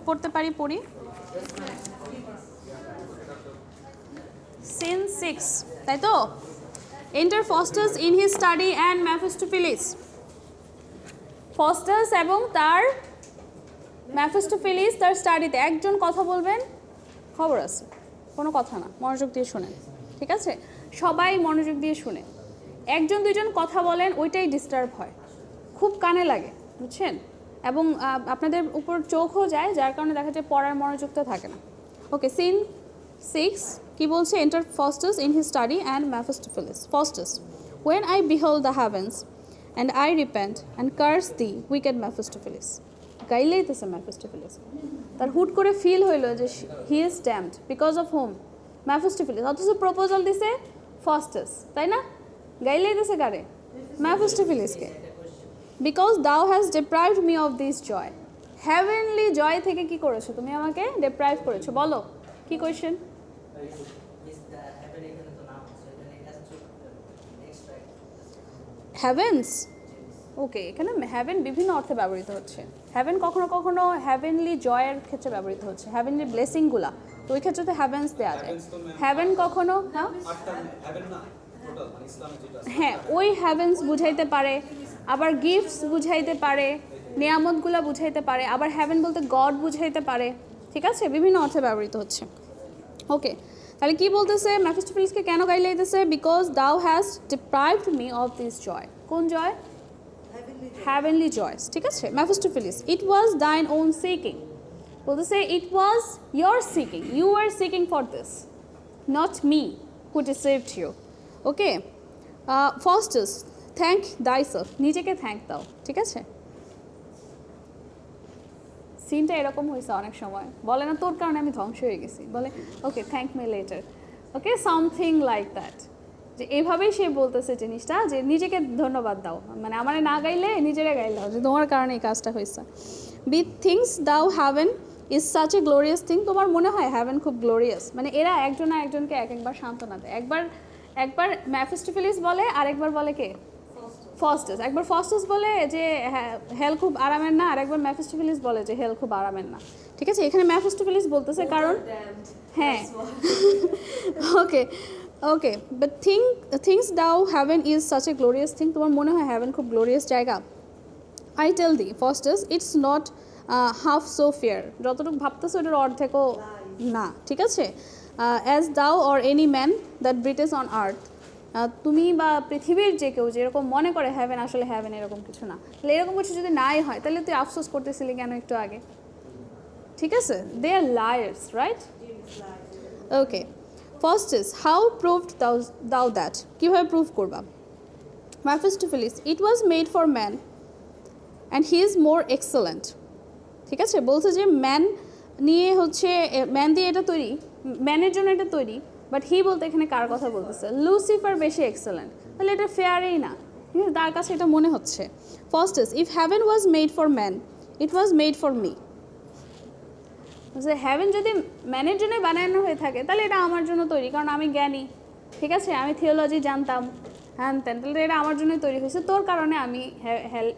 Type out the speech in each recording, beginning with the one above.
পড়তে পারি পড়ি সিন 6 তাই তো enter Faustus in his study and মেফিস্টোফেলিস Faustus এবং তার মেফিস্টোফেলিস তার স্টাডিতে একজন কথা বলবেন খবর আছে কোনো কথা না মনোযোগ দিয়ে শুনেন ঠিক আছে সবাই মনোযোগ দিয়ে শুনে একজন দুইজন কথা বলেন ওইটাই ডিস্টার্ব হয় খুব কানে লাগে বুঝছেন এবং আপনাদের উপর চোখও যায় যার কারণে দেখা যায় পড়ার মনোযোগটা থাকে না ওকে সিন 6 কি বলছে enter Faustus in his study and মেফিস্টোফেলিস Faustus when I behold the heavens and I repent and curse thee wicked Mephistopheles গাইলেই তো Mephistopheles তার হুট করে ফিল হইলো যে he is damned because of whom Mephistopheles অথচ প্রপোজাল দিছে ফস্টাস তাই না গাইলেই দিছে কারে Mephistophelesকে because thou hast deprived me of this joy heavenly joy থেকে কি করেছো তুমি আমাকে deprive করেছো বলো কি কোশ্চেন হেভেন্স ওকে এখানে হেভেন বিভিন্ন অর্থে ব্যবহৃত হচ্ছে হেভেন কখনো কখনো হেভেনলি জয়ের ক্ষেত্রে ব্যবহৃত হচ্ছে হেভেনলি ব্লেসিংগুলা তো ওই ক্ষেত্রে তো হেভেন্স দেওয়া যায় হেভেন কখনো হ্যাঁ ওই হেভেন্স বুঝাইতে পারে আবার গিফটস বুঝাইতে পারে নিয়ামতগুলা বুঝাইতে পারে আবার হেভেন বলতে গড বুঝাইতে পারে ঠিক আছে বিভিন্ন অর্থে ব্যবহৃত হচ্ছে ওকে তাহলে কি বলতেছে মেফিস্টোফেলিসকে কেন গাইলাইতেছে because thou has deprived me of this joy কোন জয় heavenly joys ঠিক আছে Mephistopheles it was thine own seeking বলতেছে it was your seeking you were seeking for this not me who deceived you okay Faustus thank thyself নিজেকে thank দাও ঠিক আছে সিনটা এরকম হয়েছে অনেক সময় বলে না তোর কারণে আমি ধ্বংস হয়ে গেছি বলে okay thank me letter okay something like that যে এইভাবেই সে বলতেছে জিনিসটা যে নিজেকে ধন্যবাদ দাও মানে আমারে না গাইলে নিজেরা গাইলে যে তোমার কারণে এই কাজটা হয়েছে be things thou heaven is such a glorious thing তোমার মনে হয় হ্যাভেন খুব গ্লোরিয়াস মানে এরা একজন একজনকে একবার সান্ত্বনা দেয় একবার মেফিস্টোফেলিস বলে আরেকবার বলে কে ফস্টাস একবার ফস্টাস বলে যে হেল খুব আরামের না আর একবার মেফিস্টোফেলিস বলে যে হেল খুব আরামের না ঠিক আছে এখানে মেফিস্টোফেলিস বলতেছে কারণ হ্যাঁ okay okay but thinks thou heaven is such a glorious thing তোমার মনে হয় হ্যাভেন খুব গ্লোরিয়াস জায়গা I tell thee Faustus it's not half so fair যতটুকু ভাবতেছো ওটার অর্ধেকও না ঠিক আছে as thou or any man that breathes on earth তুমি বা পৃথিবীর যে কেউ যেরকম মনে করে হ্যাভেন আসলে হ্যাভেন এরকম কিছু না তাহলে এরকম কিছু যদি নাই হয় তাহলে তুই আফসোস করতেছিলি কেন একটু আগে ঠিক আছে they are liars right okay Faustus, how proved thou that? কিভাবে প্রুভ করবা Mephistopheles, it was made for man and he is more excellent ঠিক আছে বলছে যে ম্যান নিয়ে হচ্ছে ম্যান দিয়ে এটা তৈরি ম্যানের জন্য এটা তৈরি বাট হি বলতে এখানে কার কথা বলতেছে লুসিফার বেশি এক্সেলেন্ট তাহলে এটা ফেয়ারই না তার কাছে এটা মনে হচ্ছে Faustus, if heaven was made for man it was made for me যে হ্যাভেন যদি ম্যানের জন্যই বানানো হয়ে থাকে তাহলে এটা আমার জন্য তৈরি কারণ আমি জ্ঞানী ঠিক আছে আমি থিওলজি জানতাম হ্যাঁ তাহলে এটা আমার জন্যই তৈরি হয়েছে তোর কারণে আমি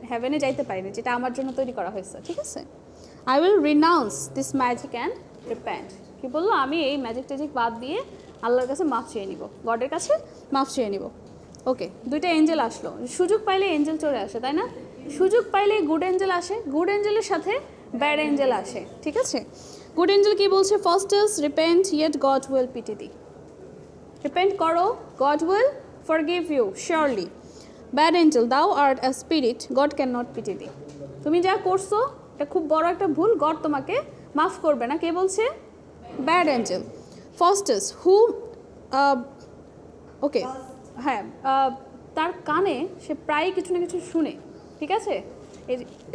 হ্যাভেনে যাইতে পারিনি যেটা আমার জন্য তৈরি করা হয়েছে ঠিক আছে I will renowned this magic and repent কি বললো আমি এই ম্যাজিক ট্যাজিক বাদ দিয়ে আল্লাহর কাছে মাফ চেয়ে নিব গডের কাছে মাফ চেয়ে নিব ওকে দুইটা এঞ্জেল আসলো সুযোগ পাইলে এঞ্জেল চলে আসে তাই না সুযোগ পাইলে গুড এঞ্জেল আসে গুড এঞ্জেলের সাথে ব্যাড এঞ্জেল আসে ঠিক আছে গুড এঞ্জেল কি বলছে Faustus repent yet God will pity thee repent করো God will forgive you surely bad angel thou art a spirit God can not pity thee তুমি যা করছো এটা খুব বড় একটা ভুল গড তোমাকে মাফ করবে না কে বলছে ব্যাড এঞ্জেল ফার্স্টাস হু ওকে হ্যাঁ তার কানে সে প্রায় কিছু না কিছু শুনে ঠিক আছে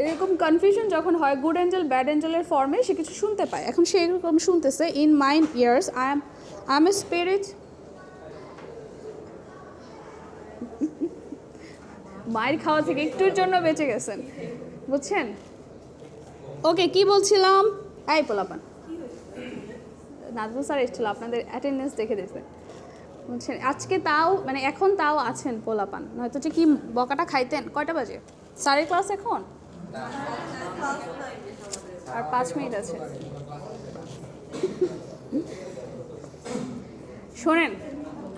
এরকম কনফিউশন যখন হয় গুড এঞ্জেল ব্যাড এঞ্জেলের ফর্মে সে কিছু শুনতে পায় এখন সে এরকম শুনতেছে in mind years I M A spirit মায়ের খাওয়া থেকে একটুর জন্য বেঁচে গেছেন বুঝছেন ওকে কি বলছিলাম এই পোলাপান নাজমুল স্যার এসেছিল আপনাদের অ্যাটেন্ডেন্স দেখে দিয়েছে বুঝছেন আজকে তাও মানে এখন তাও আছেন পোলাপান নয়তো যে কি বকাটা খাইতেন কয়টা বাজে স্যারের ক্লাস এখন আর 5 মিনিট আছে। শোনেন,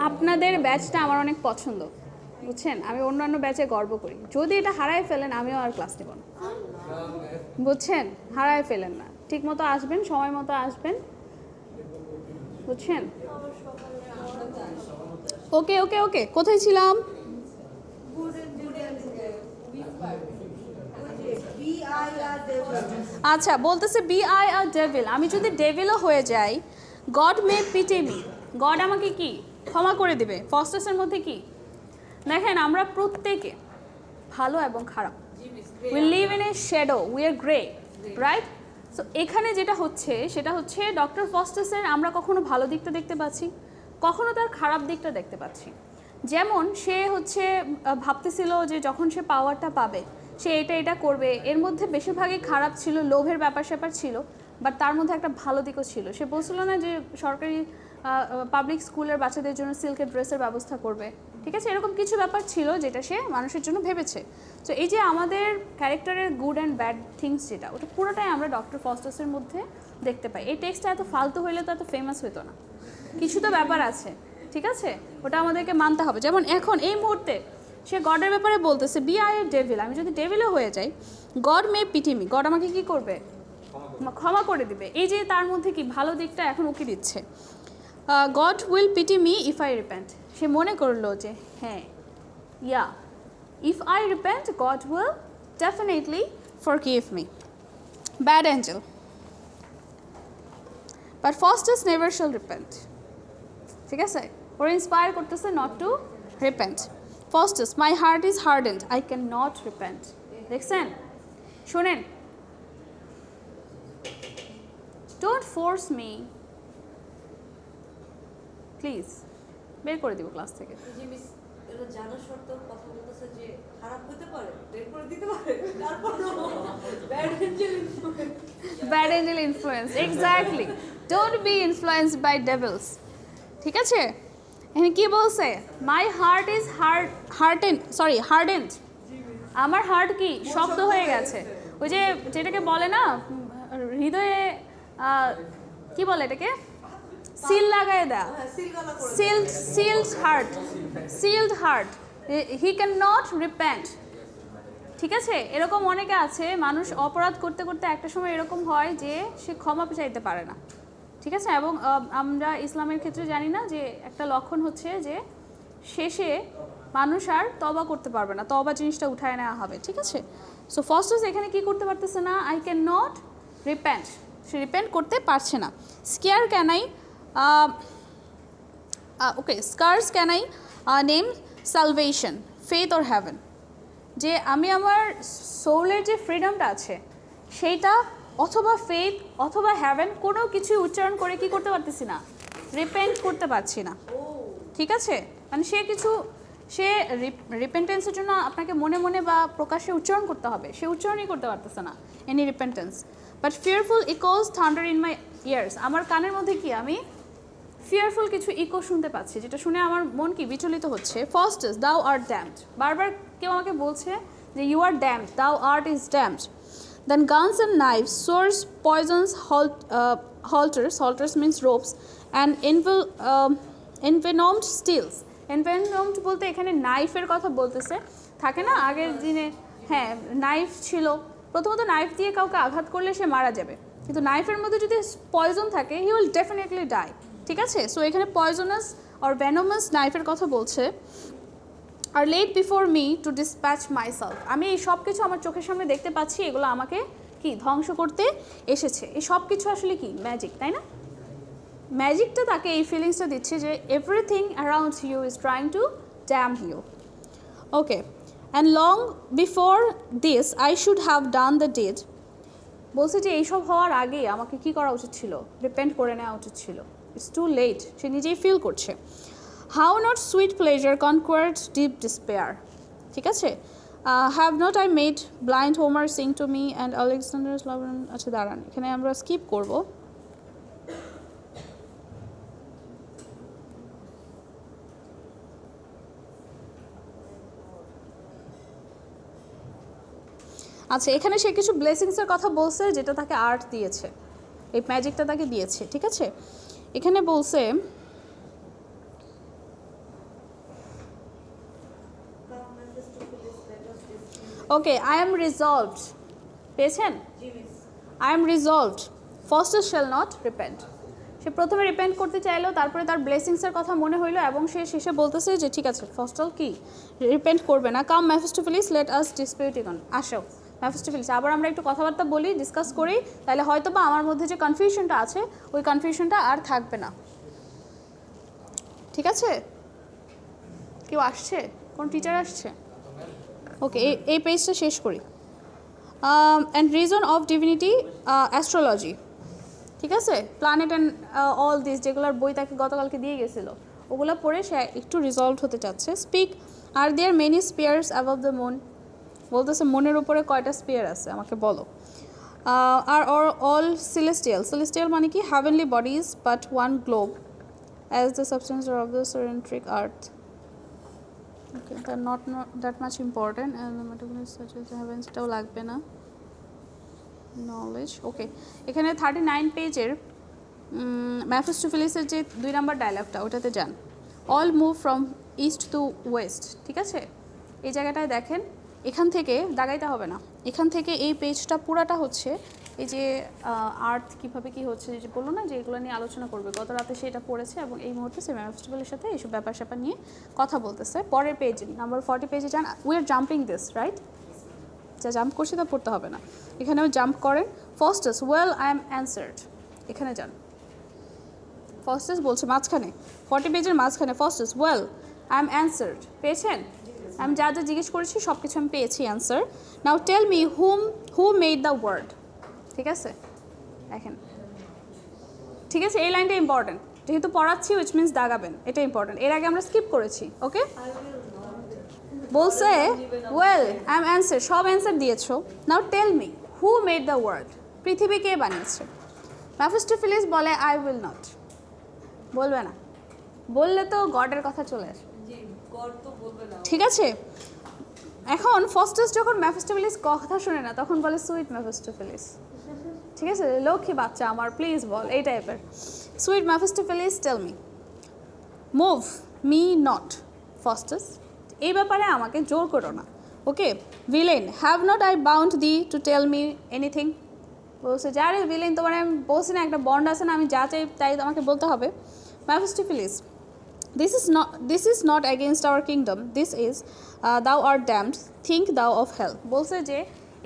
আপনাদের ব্যাচটা আমার অনেক পছন্দ, বুঝছেন? আমি অন্যান্য ব্যাচে গর্ব করি। যদি এটা হারায় ফেলেন আমিও আর ক্লাস নেব না, বুঝছেন? হারায় ফেলেন না, ঠিক মতো আসবেন, সময় মতো আসবেন, বুঝছেন? ওকে ওকে ওকে, কোথায় ছিলাম? আচ্ছা, বলতেছে বি আই আর ডেভিল। আমি যদি ডেভিলও হয়ে যাই, গড মে পিটি মি, গড আমাকে কি ক্ষমা করে দিবে। ফস্টাসের মধ্যে কি দেখেন, আমরা প্রত্যেকে ভালো এবং খারাপ, we live in a shadow, we are grey, right? So এখানে যেটা হচ্ছে সেটা হচ্ছে ডক্টর ফস্টাসের আমরা কখনো ভালো দিকটা দেখতে পাচ্ছি, কখনো তার খারাপ দিকটা দেখতে পাচ্ছি। যেমন সে হচ্ছে ভাবতেছিল যে যখন সে পাওয়ারটা পাবে সে এটা করবে, এর মধ্যে বেশিরভাগই খারাপ ছিল, লোভের ব্যাপার স্যাপার ছিল, বাট তার মধ্যে একটা ভালো দিকও ছিল। সে বলছিল না যে সরকারি পাবলিক স্কুলের বাচ্চাদের জন্য সিল্কের ড্রেসের ব্যবস্থা করবে, ঠিক আছে? এরকম কিছু ব্যাপার ছিল যেটা সে মানুষের জন্য ভেবেছে। তো এই যে আমাদের ক্যারেক্টারের গুড অ্যান্ড ব্যাড থিংস যেটা, ওটা পুরোটাই আমরা ডক্টর ফস্টাসের মধ্যে দেখতে পাই। এই টেক্সটটা এত ফালতু হইলে তো এত ফেমাস হতো না, কিছু তো ব্যাপার আছে, ঠিক আছে? ওটা আমাদেরকে মানতে হবে। যেমন এখন এই মুহূর্তে সে গডের ব্যাপারে বলতেছে বি আই এ ডেভিল, আমি যদি ডেভিলও হয়ে যাই, গড মে পিটি মি, গড আমাকে কি করবে? ক্ষমা করে দিবে। এই যে তার মধ্যে কি ভালো দিকটা এখন উকি দিচ্ছে, God will pity me if I repent. সে মনে করলো যে হ্যাঁ, yeah, if I repent God will definitely forgive me. Bad angel, but Faustus never shall repent, ঠিক আছে? ওরা ইন্সপায়ার করতেছে not to repent. Faustus, my heart is hardened, I can not repent. দেখছেন? শোনেন, ডোন্ট ফোর্স মি, প্লিজ। বের করে দিব class থেকে। Bad angel influence, exactly. Don't be influenced by devils, ঠিক আছে? এখানে কি বলছে? মাই হার্ট ইজ হার্ডেন্ড, আমার হার্ট কি শক্ত হয়ে গেছে। ওই যে যেটাকে বলে না হৃদয়ে কি বলে এটাকে, সিল লাগায় দেয়া, sealed heart, he can not repent, ঠিক আছে? এরকম অনেকে আছে, মানুষ অপরাধ করতে করতে একটা সময় এরকম হয় যে সে ক্ষমা চাইতে পারে না, ঠিক আছে? এবং আমরা ইসলামের ক্ষেত্রে জানি না যে একটা লক্ষণ হচ্ছে যে শেষে মানুষ আর তওবা করতে পারবে না, তওবা জিনিসটা উঠায় নেওয়া হবে, ঠিক আছে? সো ফস্টাস এখানে কি করতে পারতেছে না, আই ক্যান নট রিপেন্ট, সে রিপেন্ট করতে পারছে না। Scare can I, okay, scarce can I name salvation, faith or heaven, যে আমি আমার সোলের যে ফ্রিডমটা আছে সেইটা অথবা ফেথ অথবা হ্যাভেন কোনো কিছু উচ্চারণ করে কি করতে পারতেছি না, রিপেন্ট করতে পারছি না, ঠিক আছে? মানে সে রিপেন্টেন্সের জন্য আপনাকে মনে মনে বা প্রকাশ্যে উচ্চারণ করতে হবে, সে উচ্চারণই করতে পারতেছে না any repentance. But fearful Echoes thunder in my years, আমার কানের মধ্যে কি আমি ফিয়ারফুল কিছু ইকো শুনতে পাচ্ছি, যেটা শুনে আমার মন কি বিচলিত হচ্ছে। ফস্টাস, দাও আর ড্যামড, বারবার কেউ আমাকে বলছে যে you are damned, thou art is damned. Then guns and knives, swords, poisons, halters means ropes, and envenomed steels. envenomed বলতে এখানে নাইফের কথা বলতেছে, থাকে না আগের দিনে, হ্যাঁ নাইফ ছিল, প্রথমত নাইফ দিয়ে কাউকে আঘাত করলে সে মারা যাবে, কিন্তু নাইফের মধ্যে যদি পয়জন থাকে হি উইল ডেফিনেটলি ডাই, ঠিক আছে? সো এখানে পয়জনাস অর ভেনোমাস নাইফের কথা বলছে। Are laid before me to dispatch myself, আমি এই সব কিছু আমার চোখের সামনে দেখতে পাচ্ছি, এগুলো আমাকে কি ধ্বংস করতে এসেছে। এই সব কিছু আসলে কি ম্যাজিক, তাই না? ম্যাজিকটা তাকে এই ফিলিংসটা দিচ্ছে যে everything around you is trying to damn you. Okay, and long before this I should have done the deed, বলছে যে এইসব হওয়ার আগে আমাকে কি করা উচিত ছিল, রিপেন্ট করে নেওয়া উচিত ছিল। ইটস টু লেট, সে নিজেই ফিল করছে। How not sweet pleasure conquered deep despair, ঠিক আছে? Have not I made blind Homer Singh to me and Alexander, আচ্ছা দাঁড়ান, এখানে আমরা স্কিপ করবো। আচ্ছা, এখানে সে কিছু ব্লেসিংসের কথা বলছে যেটা তাকে আর্ট দিয়েছে, এই ম্যাজিকটা তাকে দিয়েছে, ঠিক আছে। এখানে বলছে ওকে, আই এম রিজলভড, পেয়েছেন? I am resolved Faustus shall not repent. সে প্রথমে রিপেন্ট করতে চাইলো, তারপরে তার ব্লেসিংসের কথা মনে হইলো এবং সে শেষে বলতেছে যে ঠিক আছে ফার্স্টাল কি রিপেন্ট করবে না। Come Mephistopheles let us dispute it on, আসো মেফিস্টোফেলিস আবার আমরা একটু কথাবার্তা বলি, ডিসকাস করি, তাহলে হয়তো বা আমার মধ্যে যে কনফিউশনটা আছে ওই কনফিউশনটা আর থাকবে না, ঠিক আছে। কেউ আসছে? কোন টিচার আসছে? ওকে, এই পেজটা শেষ করি। And reason of divinity astrology, ঠিক আছে, প্ল্যানেট অ্যান্ড অল দিস যেগুলোর বই তাকে গতকালকে দিয়ে গেছিলো ওগুলো পড়ে সে একটু রিজলভ হতে চাচ্ছে। Speak are there many spears above the moon, বলতেছে মনের উপরে কয়টা স্পিয়ার আছে আমাকে বলো। আর অল সেলেস্টিয়াল, সেলেস্টিয়াল মানে কি heavenly bodies but one globe as the substance of the centric earth. Okay, that not that much important and heavens, এটাও লাগবে না। নলেজ, ওকে। এখানে 39 পেজের মেফিস্টোফেলিসের যে 2 নম্বর ডায়লগটা ওটাতে যান। All move from east two West, ঠিক আছে। এই জায়গাটায় দেখেন, এখান থেকে দাগাইতে হবে না, এখান থেকে এই পেজটা পুরাটা হচ্ছে এই যে আর্থ কীভাবে কী হচ্ছে যে বললো না যে এগুলো নিয়ে আলোচনা করবে, গত রাতে সেটা পড়েছে এবং এই মুহূর্তে সে মেফিস্টোফেলের সাথে এইসব ব্যাপার স্যাপার নিয়ে কথা বলতেছে। পরের পেজ নাম্বার 40 পেজে যান। We are jumping this, right? যা জাম্প করছি তা পড়তে হবে না, এখানেও জাম্প করেন। ফার্স্টেস ওয়েল আই এম অ্যান্সার্ড, এখানে যান। ফার্স্টেস বলছে মাঝখানে 40 পেজের মাঝখানে, ফার্স্টেস ওয়েল আই এম অ্যান্সার্ড, পেয়েছেন? আমি যা যা জিজ্ঞেস করেছি সব কিছু আমি পেয়েছি answer. Now tell me who made the world, ঠিক আছে, দেখেন, ঠিক আছে, এই লাইনটা ইম্পর্টেন্ট, যেহেতু পড়াচ্ছি উইচ মিনস দাগাবেন, এটা ইম্পর্টেন্ট। এর আগে আমরা স্কিপ করেছি, ওকে। বলছে ওয়েল আই এম অ্যান্সার, সব অ্যান্সার দিয়েছো। Now tell me who made the world, পৃথিবী কে বানিয়েছে? মেফিস্টোফেলিস বলে আই উইল নট, বলবে না, বললে তো গডের কথা চলে আসে, ঠিক আছে। এখন ফার্স্টেস যখন মেফিস্টোফেলিস কথা শোনে না তখন বলে সুইট মেফিস্টোফেলিস, ঠিক আছে, লক্ষ্মী বাচ্চা আমার প্লিজ বল, এই টাইপের। Sweet Mephistopheles tell me, move me not, Faustus এই ব্যাপারে আমাকে জোর করো না, okay. Villain have not I bound thee to tell me anything, বলছে যারে ভিলেন তোমার আমি বলছি না একটা বন্ড আছে না, আমি যা চাই তাই আমাকে বলতে হবে। মেফিস্টোফেলিস this is not against hour kingdom, this is দাও আর ড্যামড, থিঙ্ক দাও অফ হেল, বলছে যে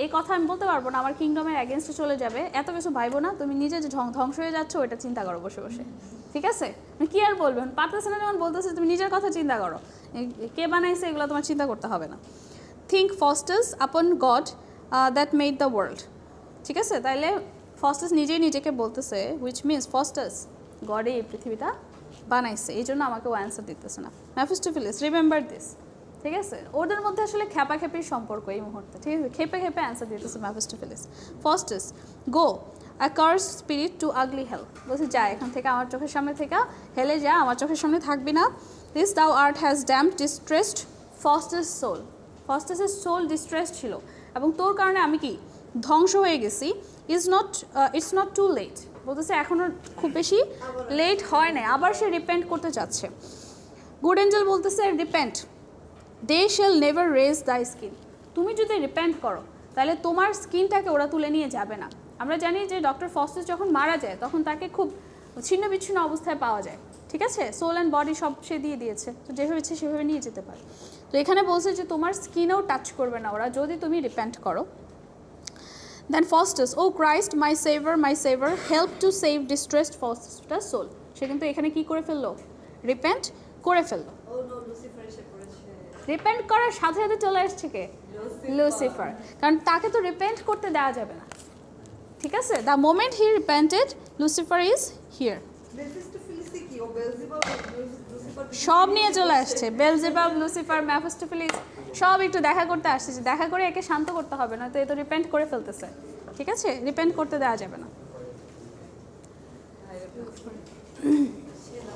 এই কথা আমি বলতে পারবো না, আমার কিংডমের অ্যাগেনস্টে চলে যাবে, এত কিছু ভাইবো না, তুমি নিজে যে ধ্বংস হয়ে যাচ্ছ ওইটা চিন্তা করো বসে বসে, ঠিক আছে। কি আর বলবেন, পারতেছে না যখন বলতেছে তুমি নিজের কথা চিন্তা করো, কে বানাইছে এগুলো তোমার চিন্তা করতে হবে না। থিঙ্ক ফার্স্টেস আপন god that made the world, ঠিক আছে, তাইলে ফার্স্টেস নিজেই নিজেকে বলতেছে হুইচ মিনস ফার্স্টেস গডে এই পৃথিবীটা বানাইছে, এই জন্য আমাকে ও অ্যান্সার দিতেছে না। মেফিস্টোফেলিস রিমেম্বার দিস, ঠিক আছে, ওদের মধ্যে আসলে খেপাখেপির সম্পর্ক এই মুহূর্তে, ঠিক আছে, খেপে খেপে অ্যান্সার দিতেছে Mephistopheles. Faustus go a cursed spirit to ugly hell, বলছে যা এখান থেকে আমার চোখের সামনে থেকে হেলে যা, আমার চোখের সামনে থাকবি না। This thou art has damned distressed Faustus soul, ফার্স্টেসের সোল ডিস্ট্রেসড ছিল এবং তোর কারণে আমি কি ধ্বংস হয়ে গেছি। ইটস নট টু লেট, বলতেছে এখনও খুব বেশি লেট হয় না, আবার সে রিপেন্ট করতে চাচ্ছে। গুড এঞ্জেল বলতেছে repent, they shall never raze the skin, তুমি যদি রিপেন্ট করো তাহলে তোমার স্কিনটাকে ওরা তুলে নিয়ে যাবে না। আমরা জানি যে ডক্টর ফার্স্টেস যখন মারা যায় তখন তাকে খুব ছিন্ন বিচ্ছিন্ন অবস্থায় পাওয়া যায়, ঠিক আছে, সোল অ্যান্ড বডি সব সে দিয়ে দিয়েছে, তো যেভাবে ইচ্ছে সেভাবে নিয়ে যেতে পারে। তো এখানে বলছে যে তোমার স্কিনেও টাচ করবে না ওরা যদি তুমি রিপেন্ট করো। Then Faustus O Christ my saviour help to save distressed Faustus soul, সে কিন্তু এখানে কি করে ফেললো, রিপেন্ট করে ফেললো। রিপেন্ট করার সাথে সাথে চলে আসছে কে, লুসিফার, কারণ তাকে তো রিপেন্ট করতে দেওয়া যাবে না, ঠিক আছে। The moment he repented Lucifer is here, সব নিয়ে চলে আসছে, বেলজেবাব লুসিফার মেফিস্টোফেলিস সব একটু দেখা করতে আসছে, দেখা করে একে শান্ত করতে হবে না, তো এ তো রিপেন্ট করে ফেলতেছে, ঠিক আছে, রিপেন্ট করতে দেওয়া যাবে না।